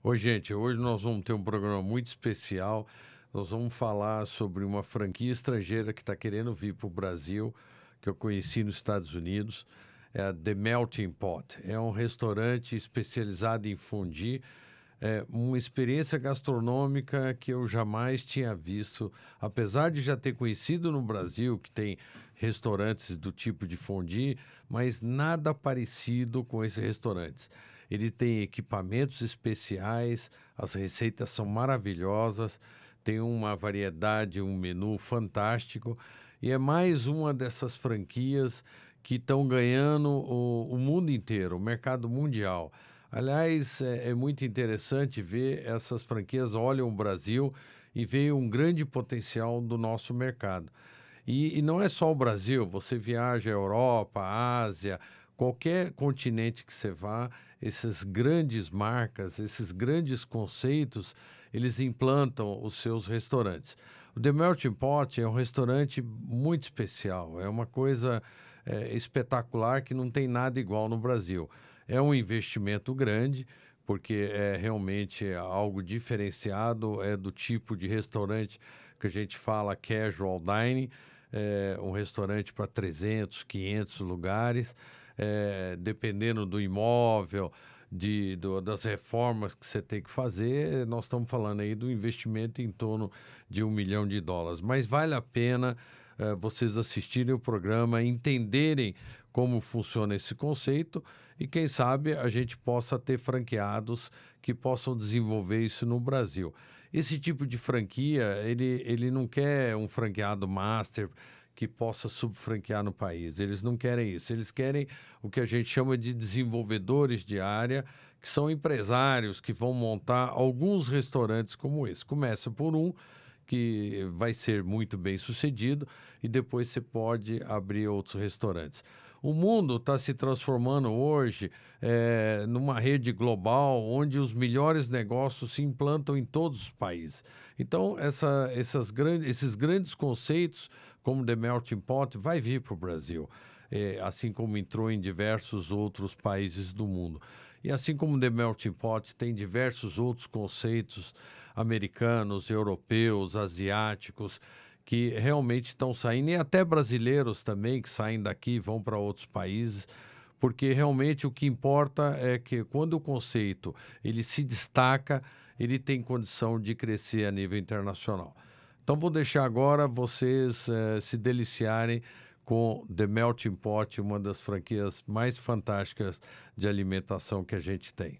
Oi, gente, hoje nós vamos ter um programa muito especial. Nós vamos falar sobre uma franquia estrangeira que está querendo vir para o Brasil, que eu conheci nos Estados Unidos. É a The Melting Pot. É um restaurante especializado em fondue. É uma experiência gastronômica que eu jamais tinha visto, apesar de já ter conhecido no Brasil, que tem restaurantes do tipo de fondue, mas nada parecido com esses restaurantes. Ele tem equipamentos especiais, as receitas são maravilhosas, tem uma variedade, um menu fantástico, e é mais uma dessas franquias que estão ganhando o mundo inteiro, o mercado mundial. Aliás, é muito interessante ver essas franquias olham o Brasil e veem um grande potencial do nosso mercado. E não é só o Brasil, você viaja à Europa, à Ásia, qualquer continente que você vá, essas grandes marcas, esses grandes conceitos, eles implantam os seus restaurantes. O The Melting Pot é um restaurante muito especial, é uma coisa espetacular que não tem nada igual no Brasil. É um investimento grande, porque é realmente algo diferenciado, é do tipo de restaurante que a gente fala casual dining, um restaurante para 300, 500 lugares, dependendo do imóvel, das reformas que você tem que fazer, nós estamos falando aí do investimento em torno de $1 milhão. Mas vale a pena vocês assistirem o programa, entenderem como funciona esse conceito e, quem sabe, a gente possa ter franqueados que possam desenvolver isso no Brasil. Esse tipo de franquia, ele não quer um franqueado master que possa subfranquear no país. Eles não querem isso. Eles querem o que a gente chama de desenvolvedores de área, que são empresários que vão montar alguns restaurantes como esse. Começa por um que vai ser muito bem sucedido e depois você pode abrir outros restaurantes. O mundo está se transformando hoje numa rede global onde os melhores negócios se implantam em todos os países. Então, esses grandes conceitos, como The Melting Pot, vai vir para o Brasil, assim como entrou em diversos outros países do mundo. E assim como The Melting Pot tem diversos outros conceitos americanos, europeus, asiáticos, que realmente estão saindo, e até brasileiros também, que saem daqui e vão para outros países, porque realmente o que importa é que quando o conceito ele se destaca, ele tem condição de crescer a nível internacional. Então vou deixar agora vocês se deliciarem com The Melting Pot, uma das franquias mais fantásticas de alimentação que a gente tem.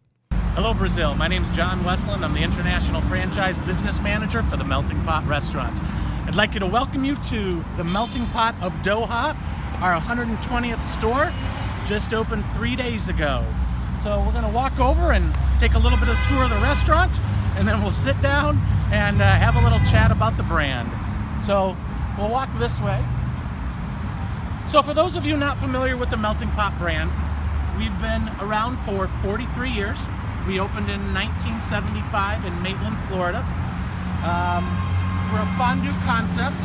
Hello Brazil, my name is John Westland. I'm the International Franchise Business Manager for the Melting Pot Restaurants. I'd like to welcome you to the Melting Pot of Doha, our 120th store, just opened 3 days ago. So we're going to walk over and take a little bit of a tour of the restaurant, and then we'll sit down and have a little chat about the brand. So we'll walk this way. So for those of you not familiar with the Melting Pot brand, we've been around for 43 years. We opened in 1975 in Maitland, Florida. We're a fondue concept.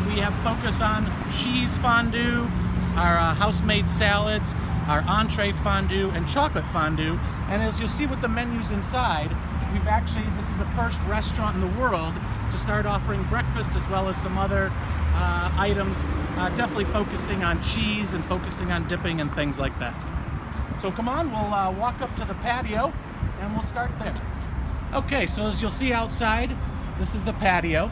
We have focus on cheese fondue, our house-made salads, our entree fondue, and chocolate fondue. And as you'll see with the menus inside, this is the first restaurant in the world to start offering breakfast as well as some other items, definitely focusing on cheese and focusing on dipping and things like that. So come on, we'll walk up to the patio and we'll start there. Okay, so as you'll see outside, this is the patio.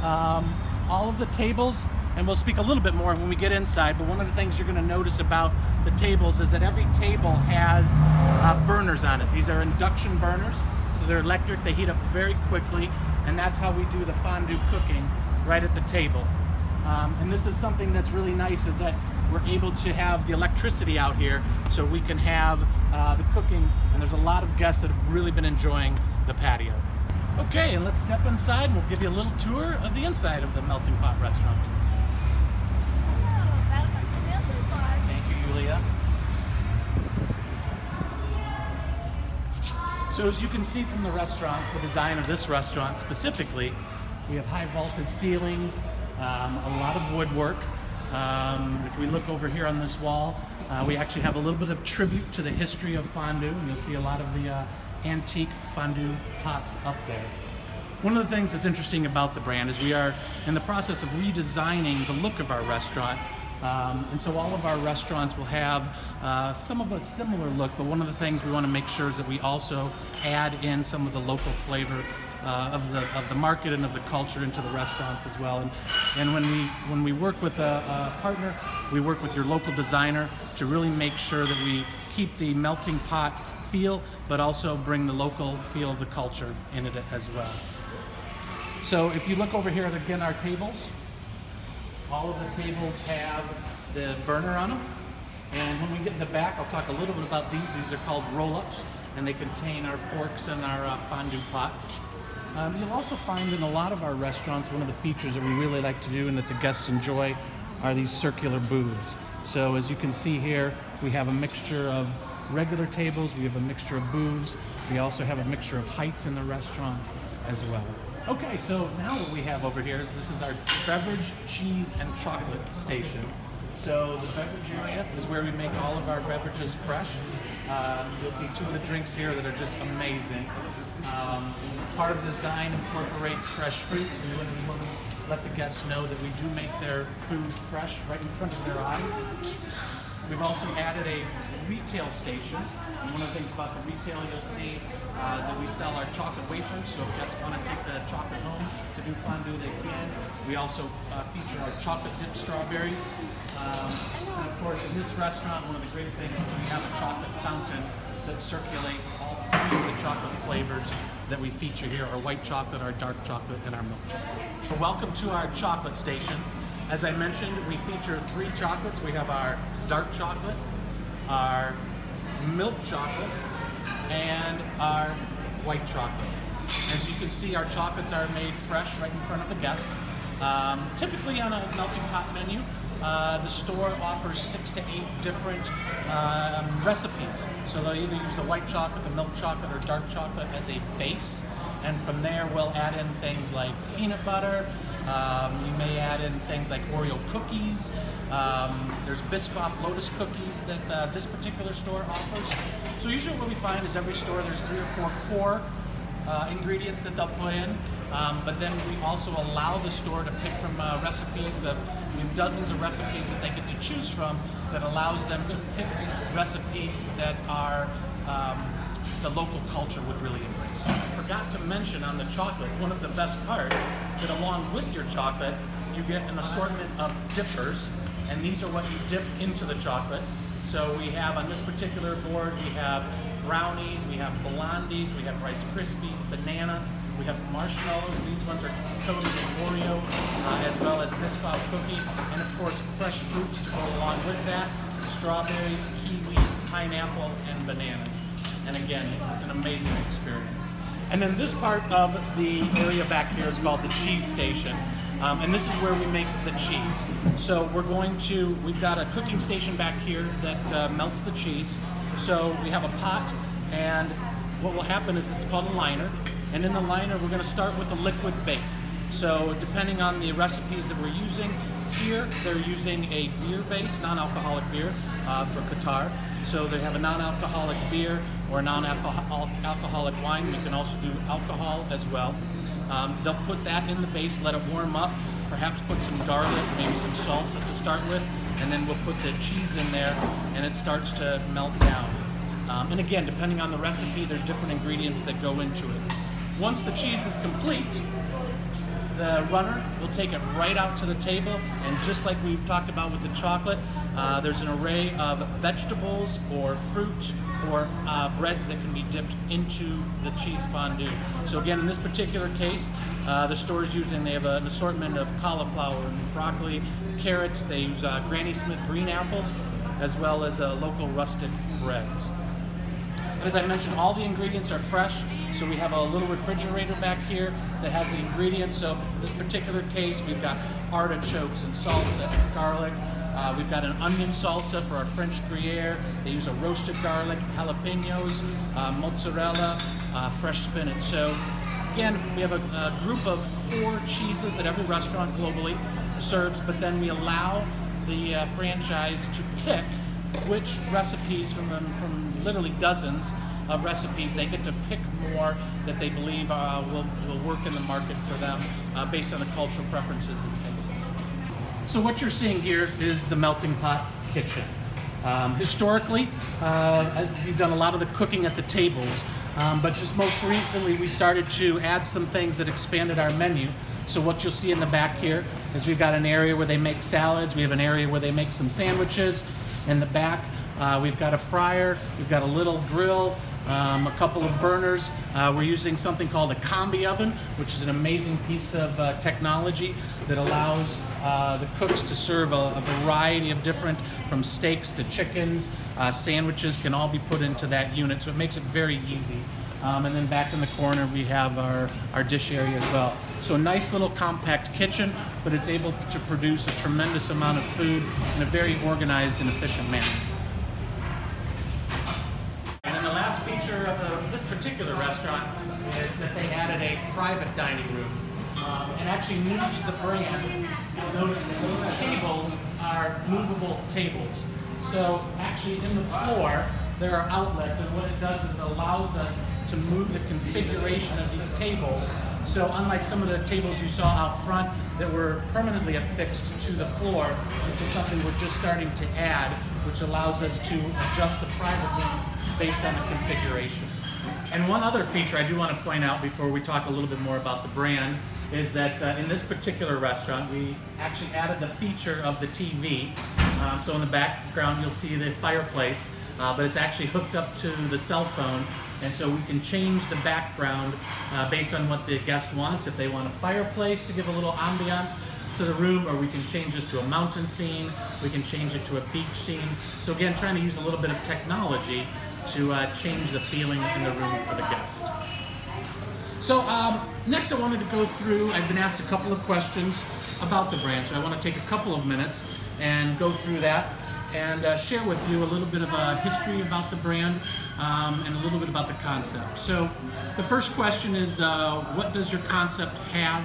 All of the tables, and we'll speak a little bit more when we get inside, but one of the things you're going to notice about the tables is that every table has burners on it. These are induction burners, so they're electric, they heat up very quickly, and that's how we do the fondue cooking right at the table. And this is something that's really nice, is that we're able to have the electricity out here so we can have the cooking, and there's a lot of guests that have really been enjoying the patio. Okay, and let's step inside and we'll give you a little tour of the inside of the Melting Pot restaurant. Thank you, Julia. So as you can see from the restaurant, the design of this restaurant specifically, we have high vaulted ceilings, a lot of woodwork. If we look over here on this wall, we actually have a little bit of tribute to the history of fondue, and you'll see a lot of the antique fondue pots up there. One of the things that's interesting about the brand is we are in the process of redesigning the look of our restaurant. And so all of our restaurants will have some of a similar look, but one of the things we want to make sure is that we also add in some of the local flavor of the market and of the culture into the restaurants as well. And when we work with a partner, we work with your local designer to really make sure that we keep the melting pot feel, but also bring the local feel of the culture in it as well. So if you look over here at, again, our tables, all of the tables have the burner on them. And when we get in the back, I'll talk a little bit about these. These are called roll-ups, and they contain our forks and our fondue pots. You'll also find in a lot of our restaurants, one of the features that we really like to do and that the guests enjoy are these circular booths. So as you can see here, we have a mixture of regular tables, we have a mixture of booths, we also have a mixture of heights in the restaurant as well. Okay, so now what we have over here is this is our beverage, cheese, and chocolate station. So the beverage area is where we make all of our beverages fresh. You'll see two of the drinks here that are just amazing. Part of the design incorporates fresh fruit. We want to let the guests know that we do make their food fresh right in front of their eyes. We've also added a retail station. And one of the things about the retail, you'll see that we sell our chocolate wafers. So if guests want to take the chocolate home to do fondue, they can. We also feature our chocolate dipped strawberries. And of course, in this restaurant, one of the great things is we have a chocolate fountain that circulates all three of the chocolate flavors that we feature here, our white chocolate, our dark chocolate, and our milk chocolate. So welcome to our chocolate station. As I mentioned, we feature three chocolates. We have our dark chocolate, our milk chocolate, and our white chocolate. As you can see, our chocolates are made fresh right in front of the guests. Typically on a melting pot menu, the store offers 6 to 8 different recipes. So they'll either use the white chocolate, the milk chocolate, or dark chocolate as a base. And from there, we'll add in things like peanut butter. You may add in things like Oreo cookies. There's Biscoff Lotus cookies that this particular store offers. So usually what we find is every store there's 3 or 4 core ingredients that they'll put in. But then we also allow the store to pick from recipes of dozens of recipes that they get to choose from that allows them to pick recipes that are the local culture would really embrace. I forgot to mention on the chocolate, one of the best parts, that along with your chocolate, you get an assortment of dippers, and these are what you dip into the chocolate. So we have on this particular board, we have brownies, we have blondies, we have Rice Krispies, banana, we have marshmallows. These ones are coated in Oreo, as well as Biscoff cookie, and of course fresh fruits to go along with that, strawberries, kiwi, pineapple, and bananas. And again, it's an amazing experience. And then this part of the area back here is called the cheese station. And this is where we make the cheese. So we've got a cooking station back here that melts the cheese. So we have a pot, and what will happen is this is called a liner. And in the liner, we're going to start with a liquid base. So depending on the recipes that we're using, here they're using a beer base, non-alcoholic beer for Qatar. So they have a non-alcoholic beer or a non-alcoholic wine. We can also do alcohol as well. They'll put that in the base, let it warm up, perhaps put some garlic, maybe some salsa to start with, and then we'll put the cheese in there and it starts to melt down. And again, depending on the recipe, there's different ingredients that go into it. Once the cheese is complete, the runner will take it right out to the table, and just like we've talked about with the chocolate, there's an array of vegetables or fruit or breads that can be dipped into the cheese fondue. So again, in this particular case, the store is they have an assortment of cauliflower and broccoli, carrots. They use Granny Smith green apples, as well as local rustic breads. And as I mentioned, all the ingredients are fresh. So we have a little refrigerator back here that has the ingredients. So in this particular case, we've got artichokes and salsa and garlic. We've got an onion salsa for our French Gruyere. They use a roasted garlic, jalapenos, mozzarella, fresh spinach. So again, we have a group of core cheeses that every restaurant globally serves, but then we allow the franchise to pick which recipes from literally dozens of recipes. They get to pick more that they believe will work in the market for them based on the cultural preferences and tastes. So what you're seeing here is the melting pot kitchen. Historically, we've done a lot of the cooking at the tables, but just most recently we started to add some things that expanded our menu. So what you'll see in the back here is we've got an area where they make salads, we have an area where they make some sandwiches. In the back, we've got a fryer, we've got a little grill, a couple of burners. We're using something called a combi oven, which is an amazing piece of technology that allows the cooks to serve a variety of different, from steaks to chickens, sandwiches can all be put into that unit, so it makes it very easy. And then back in the corner we have our dish area as well. So a nice little compact kitchen, but it's able to produce a tremendous amount of food in a very organized and efficient manner. And then the last feature of this particular restaurant is that they added a private dining room. And actually new to the brand, you'll notice that those tables are movable tables. So actually in the floor, there are outlets, and what it does is it allows us to move the configuration of these tables. So unlike some of the tables you saw out front that were permanently affixed to the floor, this is something we're just starting to add, which allows us to adjust the private room based on the configuration. And one other feature I do want to point out before we talk a little bit more about the brand is that in this particular restaurant we actually added the feature of the TV. So in the background you'll see the fireplace, but it's actually hooked up to the cell phone, and so we can change the background based on what the guest wants. If they want a fireplace to give a little ambiance to the room, or we can change this to a mountain scene, we can change it to a beach scene. So again, trying to use a little bit of technology to change the feeling in the room for the guest. So next I wanted to go through, I've been asked a couple of questions about the brand, so I want to take a couple of minutes and go through that and share with you a little bit of a history about the brand and a little bit about the concept. So the first question is, what does your concept have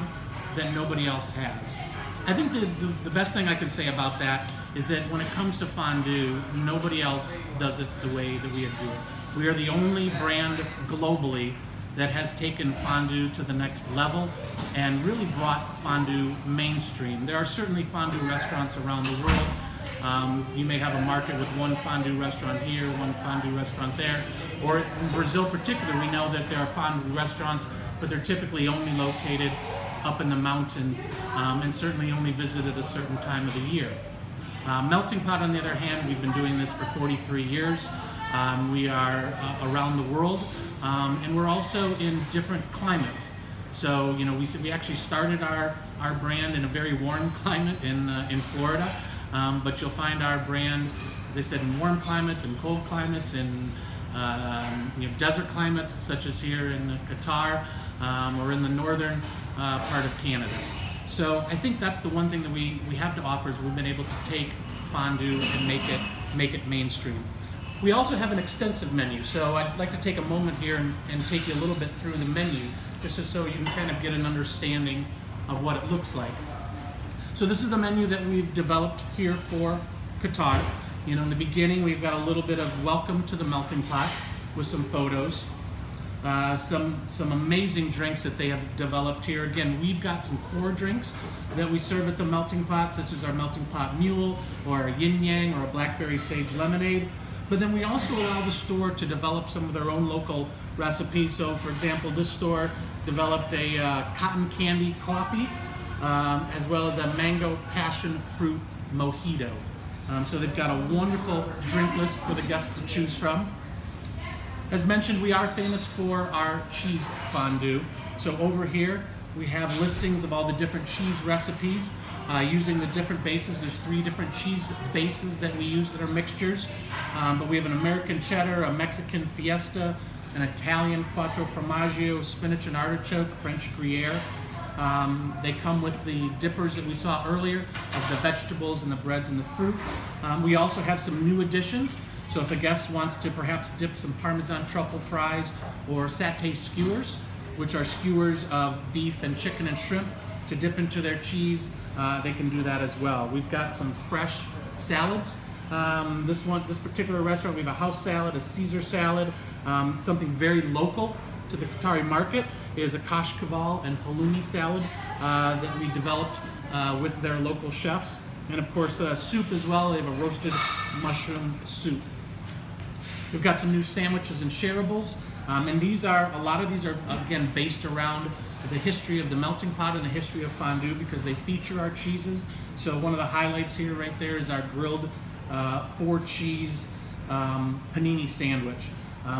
that nobody else has? I think the best thing I can say about that is that when it comes to fondue, nobody else does it the way that we do it. We are the only brand globally that has taken fondue to the next level and really brought fondue mainstream. There are certainly fondue restaurants around the world. You may have a market with one fondue restaurant here, one fondue restaurant there, or in Brazil particularly, we know that there are fondue restaurants, but they're typically only located up in the mountains and certainly only visited a certain time of the year. Melting Pot, on the other hand, we've been doing this for 43 years. We are around the world, and we're also in different climates. So, you know, we actually started our brand in a very warm climate in Florida, but you'll find our brand, as I said, in warm climates, in cold climates, in desert climates, such as here in Qatar, or in the northern part of Canada. So I think that's the one thing that we have to offer, is we've been able to take fondue and make it mainstream. We also have an extensive menu, so I'd like to take a moment here and take you a little bit through the menu, just so you can kind of get an understanding of what it looks like. So this is the menu that we've developed here for Qatar. You know, in the beginning we've got a little bit of welcome to the melting pot with some photos. Some amazing drinks that they have developed here. Again, we've got some core drinks that we serve at the melting pot, such as our melting pot mule, or a yin yang, or a blackberry sage lemonade. But then we also allow the store to develop some of their own local recipes. So for example, this store developed a cotton candy coffee, as well as a mango passion fruit mojito. So they've got a wonderful drink list for the guests to choose from. As mentioned, we are famous for our cheese fondue. So over here, we have listings of all the different cheese recipes using the different bases. There's 3 different cheese bases that we use that are mixtures. But we have an American cheddar, a Mexican fiesta, an Italian quattro formaggio, spinach and artichoke, French Gruyere. They come with the dippers that we saw earlier of the vegetables and the breads and the fruit. We also have some new additions. So if a guest wants to perhaps dip some Parmesan truffle fries or satay skewers, which are skewers of beef and chicken and shrimp, to dip into their cheese, they can do that as well. We've got some fresh salads. This particular restaurant, we have a house salad, a Caesar salad, Something very local to the Qatari market is a kashkaval and halloumi salad that we developed with their local chefs. And of course, soup as well. They have a roasted mushroom soup. We've got some new sandwiches and shareables. And a lot of these are, again, based around the history of the melting pot and the history of fondue, because they feature our cheeses. So one of the highlights here right there is our grilled 4-cheese panini sandwich.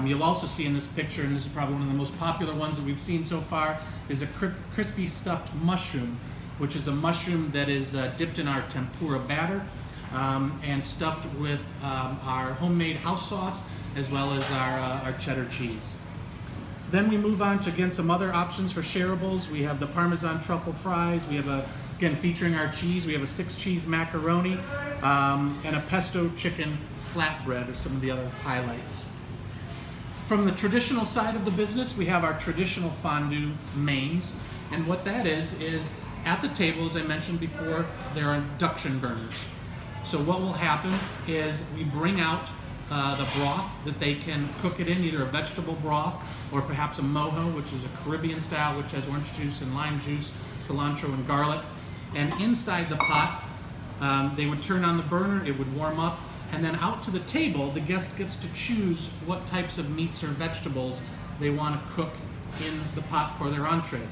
You'll also see in this picture, and this is probably one of the most popular ones that we've seen so far, is a crispy stuffed mushroom, which is a mushroom that is dipped in our tempura batter and stuffed with our homemade house sauce, as well as our cheddar cheese. Then we move on to, again, some other options for shareables. We have the Parmesan truffle fries. We have again, featuring our cheese, we have a 6-cheese macaroni and a pesto chicken flatbread are some of the other highlights. From the traditional side of the business, we have our traditional fondue mains. And what that is at the table, as I mentioned before, there are induction burners. So what will happen is we bring out the broth that they can cook it in, either a vegetable broth or perhaps a mojo, which is a Caribbean style, which has orange juice and lime juice, cilantro and garlic. And inside the pot, they would turn on the burner, it would warm up, and then out to the table, the guest gets to choose what types of meats or vegetables they want to cook in the pot for their entree.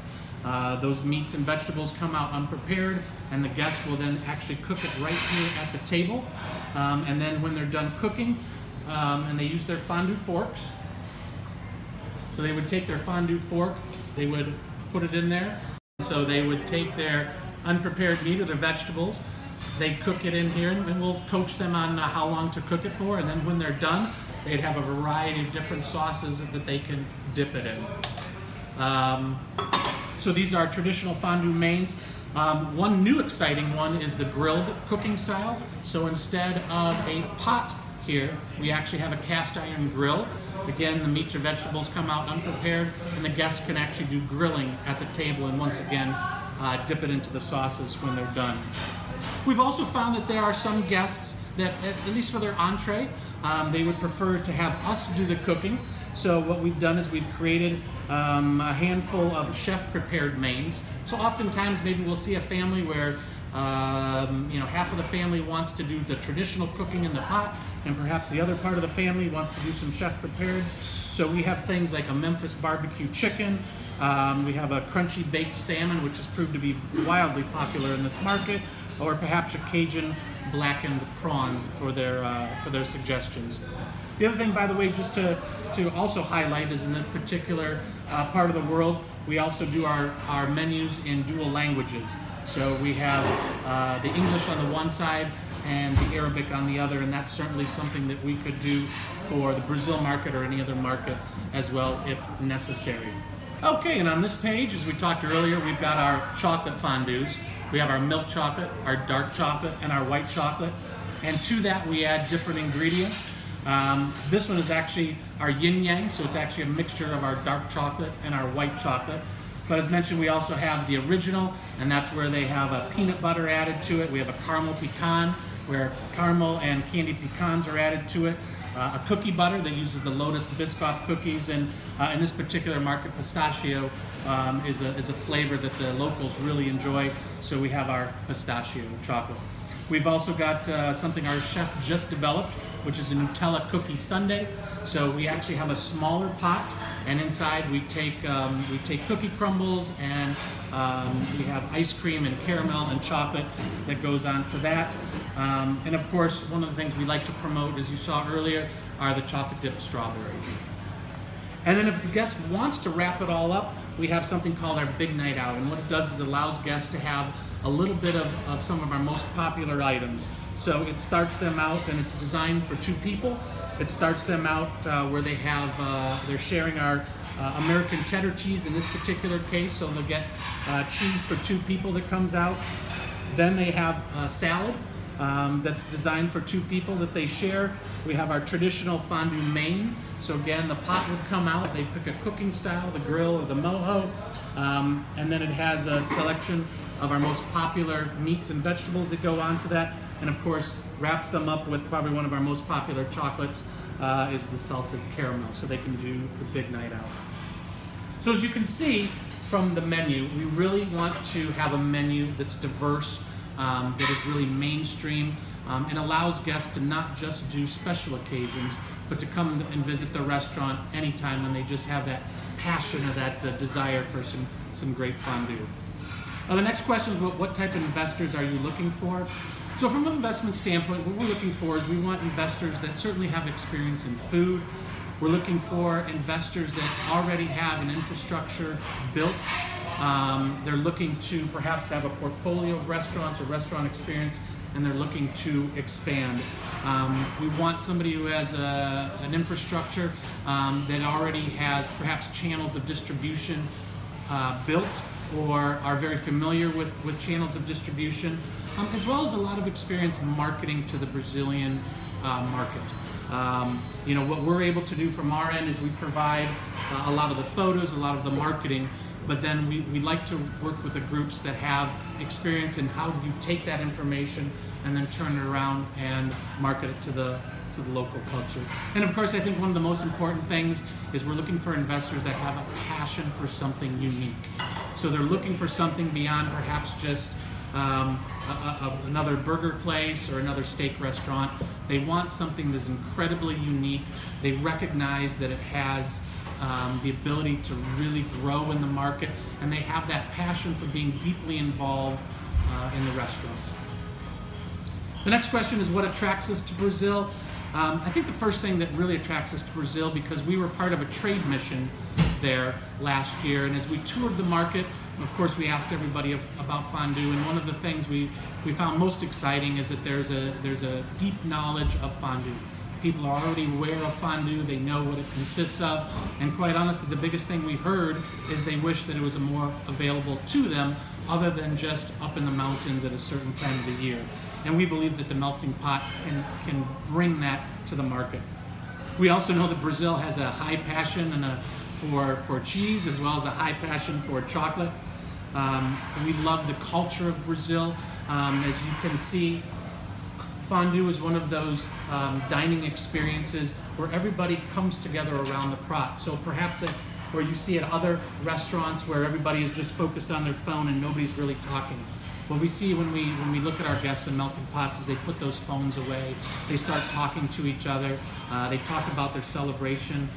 Those meats and vegetables come out unprepared, and the guest will then actually cook it right here at the table. And then when they're done cooking, and they use their fondue forks, so they would take their fondue fork, they would put it in there. So they would take their unprepared meat or their vegetables, they cook it in here, and we'll coach them on how long to cook it for, and then when they're done, they'd have a variety of different sauces that they can dip it in. So these are traditional fondue mains. One new exciting one is the grilled cooking style. So instead of a pot here, we actually have a cast iron grill. Again, the meats or vegetables come out unprepared, and the guests can actually do grilling at the table, and once again, dip it into the sauces when they're done. We've also found that there are some guests that, at least for their entree, they would prefer to have us do the cooking. So what we've done is we've created a handful of chef-prepared mains. So oftentimes maybe we'll see a family where half of the family wants to do the traditional cooking in the pot, and perhaps the other part of the family wants to do some chef-prepareds. So we have things like a Memphis barbecue chicken. We have a crunchy baked salmon, which has proved to be wildly popular in this market, or perhaps a Cajun blackened prawns for their suggestions. The other thing, by the way, just to also highlight is in this particular part of the world, we also do our menus in dual languages. So we have the English on the one side and the Arabic on the other, and that's certainly something that we could do for the Brazil market or any other market as well if necessary. Okay, and on this page, as we talked earlier, we've got our chocolate fondues. We have our milk chocolate, our dark chocolate, and our white chocolate. And to that, we add different ingredients. This one is actually our yin yang, so it's actually a mixture of our dark chocolate and our white chocolate. But as mentioned, we also have the original, and that's where they have a peanut butter added to it. We have a caramel pecan, where caramel and candied pecans are added to it. A cookie butter that uses the Lotus Biscoff cookies, and in this particular market, pistachio is a flavor that the locals really enjoy, so we have our pistachio chocolate. We've also got something our chef just developed, which is a Nutella cookie sundae. So we actually have a smaller pot, and inside we take cookie crumbles, and we have ice cream and caramel and chocolate that goes on to that. And of course, one of the things we like to promote, as you saw earlier, are the chocolate dipped strawberries. And then if the guest wants to wrap it all up, we have something called our big night out. And what it does is it allows guests to have a little bit of some of our most popular items. So it starts them out, and it's designed for 2 people. It starts them out where they have, they're sharing our American cheddar cheese in this particular case, so they'll get cheese for 2 people that comes out. Then they have a salad that's designed for 2 people that they share. We have our traditional fondue main. So again, the pot would come out, they pick a cooking style, the grill or the mojo, and then it has a selection of our most popular meats and vegetables that go onto that, and of course wraps them up with probably one of our most popular chocolates, is the salted caramel, so they can do the big night out. So as you can see from the menu, we really want to have a menu that's diverse, that is really mainstream, and allows guests to not just do special occasions, but to come and visit the restaurant anytime when they just have that passion or that desire for some great fondue. Now the next question is what type of investors are you looking for? So from an investment standpoint, what we're looking for is we want investors that certainly have experience in food. We're looking for investors that already have an infrastructure built. They're looking to perhaps have a portfolio of restaurants or restaurant experience, and they're looking to expand. We want somebody who has an infrastructure that already has perhaps channels of distribution built, or are very familiar with channels of distribution, as well as a lot of experience marketing to the Brazilian market. You know, what we're able to do from our end is we provide a lot of the photos, a lot of the marketing, but then we like to work with the groups that have experience in how do you take that information and then turn it around and market it to the local culture. And of course, I think one of the most important things is we're looking for investors that have a passion for something unique. So they're looking for something beyond perhaps just another burger place or another steak restaurant. They want something that's incredibly unique. They recognize that it has the ability to really grow in the market, and they have that passion for being deeply involved in the restaurant. The next question is what attracts us to Brazil? I think the first thing that really attracts us to Brazil, because we were part of a trade mission there last year, and as we toured the market, of course we asked everybody about fondue, and one of the things we found most exciting is that there's a deep knowledge of fondue. People are already aware of fondue, they know what it consists of, and quite honestly, the biggest thing we heard is they wish that it was more available to them other than just up in the mountains at a certain time of the year. And we believe that the melting pot can bring that to the market. We also know that Brazil has a high passion and for cheese, as well as a high passion for chocolate. We love the culture of Brazil. As you can see, fondue is one of those dining experiences where everybody comes together around the pot. So perhaps where you see at other restaurants where everybody is just focused on their phone and nobody's really talking. What we see when we look at our guests in melting pots is they put those phones away, they start talking to each other, they talk about their celebration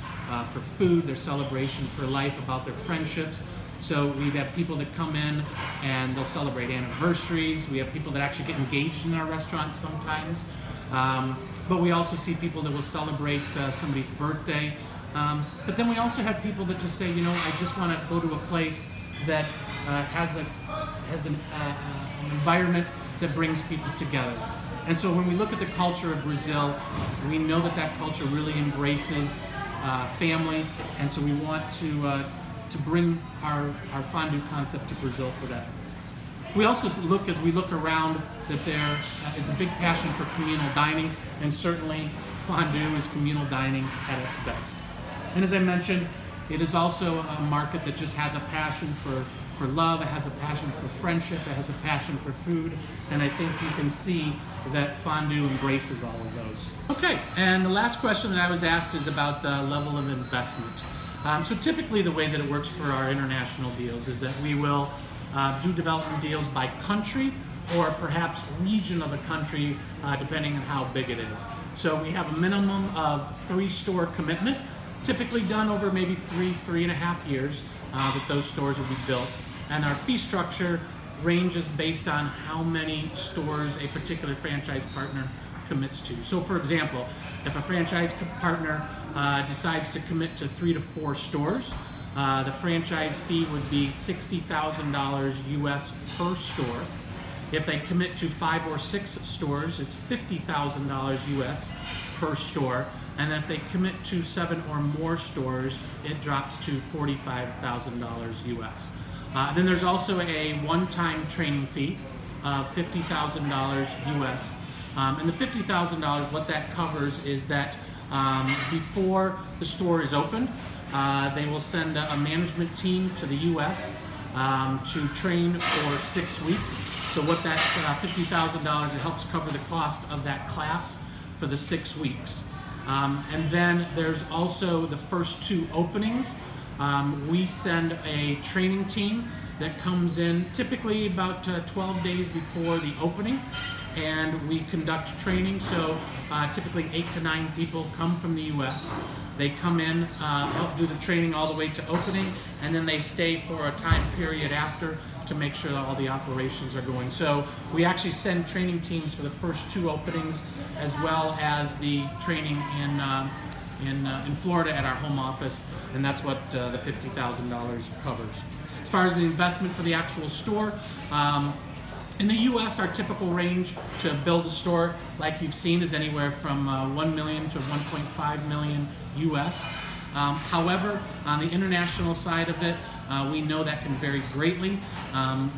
for food, their celebration for life, about their friendships. So we have people that come in and they'll celebrate anniversaries. We have people that actually get engaged in our restaurant sometimes. But we also see people that will celebrate somebody's birthday. But then we also have people that just say, you know, I just want to go to a place that has an environment that brings people together. And so when we look at the culture of Brazil, we know that that culture really embraces family, and so we want to bring our fondue concept to Brazil for that. We also look, as we look around, that there is a big passion for communal dining, and certainly fondue is communal dining at its best. And as I mentioned, it is also a market that just has a passion for love, it has a passion for friendship, it has a passion for food, and I think you can see that fondue embraces all of those. Okay, and the last question that I was asked is about the level of investment. So typically the way that it works for our international deals is that we will do development deals by country or perhaps region of the country, depending on how big it is. So we have a minimum of 3-store commitment, typically done over maybe 3.5 years that those stores will be built. And our fee structure ranges based on how many stores a particular franchise partner commits to. So for example, if a franchise partner decides to commit to 3 to 4 stores, the franchise fee would be $60,000 US per store. If they commit to 5 or 6 stores, it's $50,000 US per store. And then if they commit to 7 or more stores, it drops to $45,000 US. Then there's also a one-time training fee of $50,000 US. And the $50,000, what that covers is that before the store is opened, they will send a management team to the US to train for 6 weeks. So what that $50,000, it helps cover the cost of that class for the 6 weeks. And then there's also the first 2 openings. We send a training team that comes in typically about 12 days before the opening, and we conduct training. So typically 8 to 9 people come from the US. They come in, help do the training all the way to opening, and then they stay for a time period after to make sure that all the operations are going. So we actually send training teams for the first 2 openings, as well as the training in Florida at our home office, and that's what the $50,000 covers. As far as the investment for the actual store, in the U.S., our typical range to build a store, like you've seen, is anywhere from $1 million to $1.5 million US. However, on the international side of it, we know that can vary greatly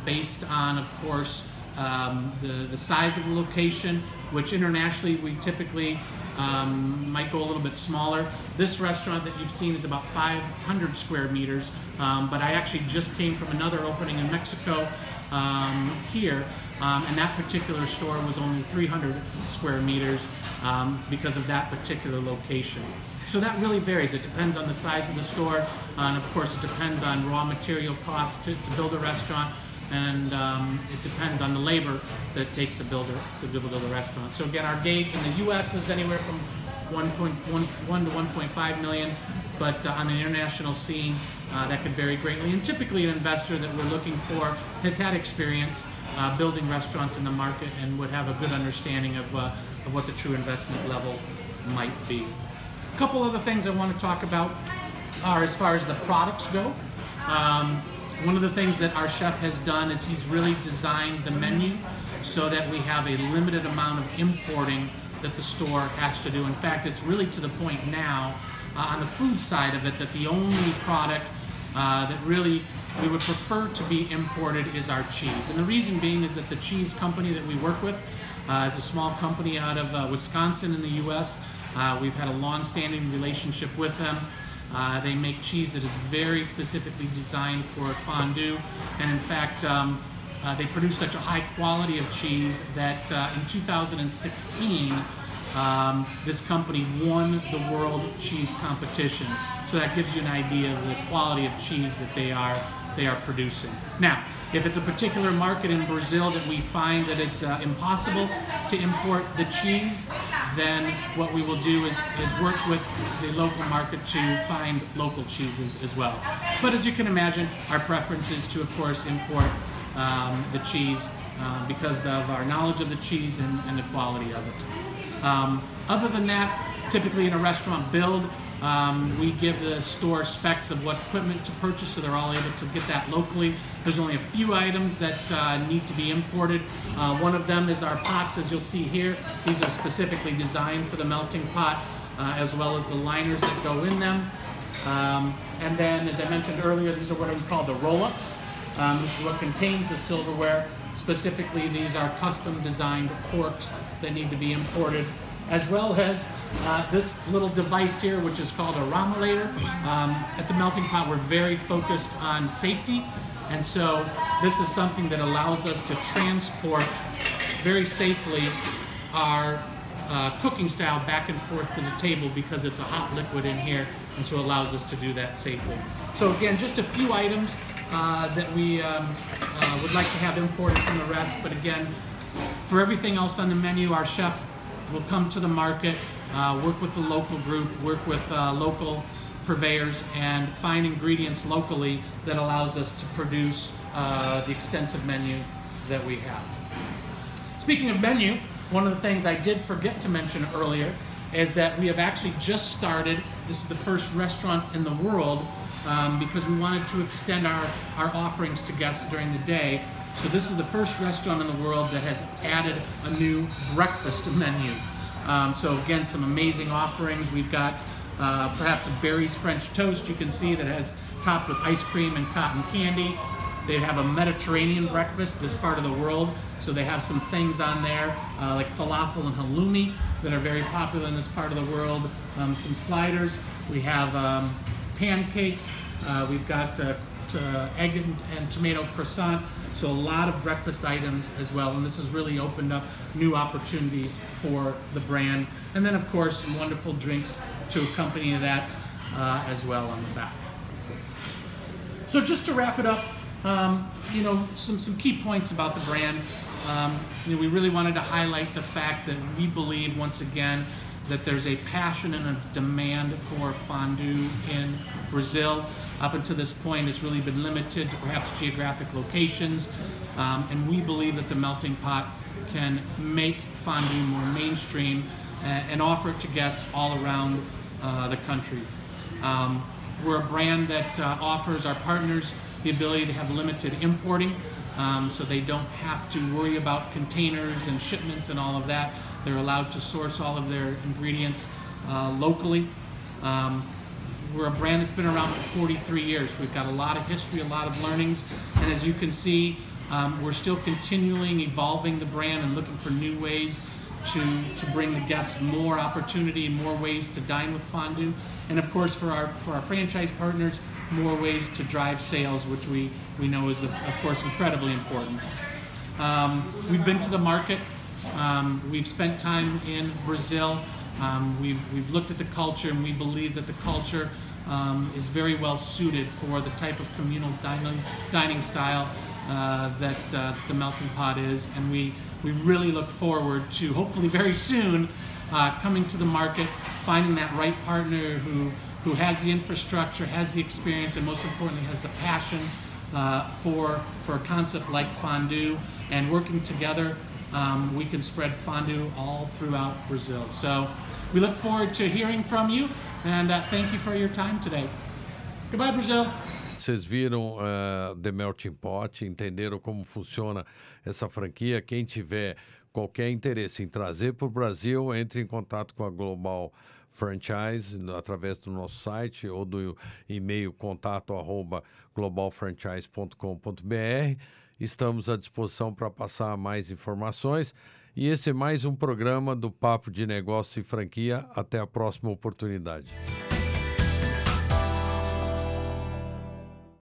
based on, of course, the size of the location, which internationally we typically might go a little bit smaller. This restaurant that you've seen is about 500 square meters, but I actually just came from another opening in Mexico here, and that particular store was only 300 square meters because of that particular location. So that really varies. It depends on the size of the store, and of course it depends on raw material costs to build a restaurant, and it depends on the labor that it takes to build a restaurant. So again, our gauge in the U.S. is anywhere from 1.1 to 1.5 million, but on the international scene, that could vary greatly. And typically an investor that we're looking for has had experience building restaurants in the market and would have a good understanding of what the true investment level might be. A couple other things I want to talk about are as far as the products go. One of the things that our chef has done is he's really designed the menu so that we have a limited amount of importing that the store has to do. In fact, it's really to the point now on the food side of it that the only product that really we would prefer to be imported is our cheese. And the reason being is that the cheese company that we work with is a small company out of Wisconsin in the US. We've had a long-standing relationship with them. They make cheese that is very specifically designed for fondue, and in fact they produce such a high quality of cheese that in 2016 this company won the World Cheese Competition. So that gives you an idea of the quality of cheese that they are producing. Now, if it's a particular market in Brazil that we find that it's impossible to import the cheese, then what we will do is work with the local market to find local cheeses as well. But as you can imagine, our preference is to, of course, import the cheese because of our knowledge of the cheese and the quality of it. Other than that, typically in a restaurant build, we give the store specs of what equipment to purchase, so they're all able to get that locally. There's only a few items that need to be imported. One of them is our pots, as you'll see here. These are specifically designed for the melting pot, as well as the liners that go in them. And then, as I mentioned earlier, these are what we call the roll-ups. This is what contains the silverware. Specifically, these are custom designed forks that need to be imported, as well as this little device here, which is called a ramolator. At the Melting Pot, we're very focused on safety, and so this is something that allows us to transport very safely our cooking style back and forth to the table because it's a hot liquid in here, and so it allows us to do that safely. So again, just a few items that we would like to have imported from the rest, but again, for everything else on the menu, our chef will come to the market, work with the local group, work with local purveyors, and find ingredients locally that allows us to produce the extensive menu that we have. Speaking of menu, one of the things I did forget to mention earlier is that we have actually just started, this is the first restaurant in the world, because we wanted to extend our offerings to guests during the day. So this is the first restaurant in the world that has added a new breakfast menu. So again, some amazing offerings. We've got perhaps a Berry's French toast you can see that has topped with ice cream and cotton candy. They have a Mediterranean breakfast, this part of the world. So they have some things on there like falafel and halloumi that are very popular in this part of the world. Some sliders. We have pancakes. We've got egg and tomato croissant. So a lot of breakfast items as well, and this has really opened up new opportunities for the brand. And then, of course, some wonderful drinks to accompany that as well on the back. So just to wrap it up, some key points about the brand. We really wanted to highlight the fact that we believe, once again, that there's a passion and a demand for fondue in Brazil. Up until this point, it's really been limited to perhaps geographic locations, and we believe that the Melting Pot can make fondue more mainstream and offer it to guests all around the country. We're a brand that offers our partners the ability to have limited importing, so they don't have to worry about containers and shipments and all of that. They're allowed to source all of their ingredients locally. We're a brand that's been around for 43 years. We've got a lot of history, a lot of learnings, and as you can see, we're still continually evolving the brand and looking for new ways to bring the guests more opportunity and more ways to dine with fondue. And of course, for our franchise partners, more ways to drive sales, which we know is, of course, incredibly important. We've been to the market. We've spent time in Brazil. We've looked at the culture, and we believe that the culture is very well suited for the type of communal dining style that the Melting Pot is. And we really look forward to, hopefully very soon, coming to the market, finding that right partner who has the infrastructure, has the experience, and most importantly has the passion for a concept like fondue. And working together, we can spread fondue all throughout Brazil. So we look forward to hearing from you, and thank you for your time today. Goodbye, Brazil. Vocês viram The Melting Pot, entenderam como funciona essa franquia. Quem tiver qualquer interesse em trazer para o Brasil, entre em contato com a Global Franchise através do nosso site ou do e-mail contato@globalfranchise.com.br. Estamos à disposição para passar mais informações. E esse é mais um programa do Papo de Negócios e Franquia. Até a próxima oportunidade.